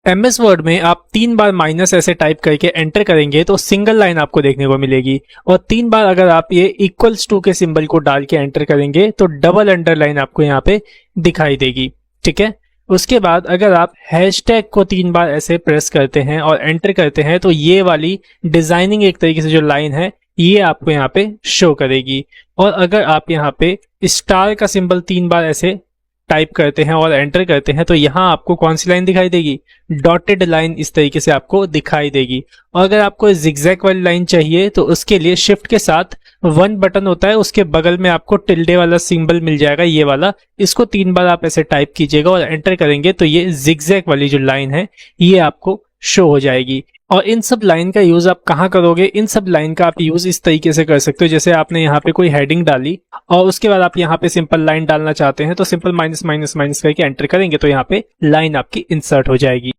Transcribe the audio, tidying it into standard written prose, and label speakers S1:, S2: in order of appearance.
S1: MS word में आप 3 बार minus ऐसे टाइप करके एंटर करेंगे तो सिंगल लाइन आपको देखने को मिलेगी, और 3 बार अगर आप ये इक्वल्स टू के सिंबल को डाल के एंटर करेंगे तो डबल अंडरलाइन आपको यहाँ पे दिखाई देगी। ठीक है, उसके बाद अगर आप हैशटैग को 3 बार ऐसे प्रेस करते हैं और एंटर करते हैं तो ये वाली डिजाइनिंग एक तरीके से जो लाइन है ये आपको यहाँ पे शो करेगी। और अगर आप यहाँ पे स्टार का सिंबल 3 बार ऐसे टाइप करते हैं और एंटर करते हैं तो यहाँ आपको कौन सी लाइन दिखाई देगी, डॉटेड लाइन इस तरीके से आपको दिखाई देगी। और अगर आपको जिगजैग वाली लाइन चाहिए तो उसके लिए शिफ्ट के साथ 1 बटन होता है, उसके बगल में आपको टिल्डे वाला सिंबल मिल जाएगा ये वाला, इसको 3 बार आप ऐसे टाइप कीजिएगा और एंटर करेंगे तो ये जिगजैग वाली जो लाइन है ये आपको शो हो जाएगी। और इन सब लाइन का यूज आप कहाँ करोगे, इन सब लाइन का आप यूज इस तरीके से कर सकते हो, जैसे आपने यहाँ पे कोई हेडिंग डाली और उसके बाद आप यहाँ पे सिंपल लाइन डालना चाहते हैं तो सिंपल माइनस माइनस माइनस करके एंटर करेंगे तो यहाँ पे लाइन आपकी इंसर्ट हो जाएगी।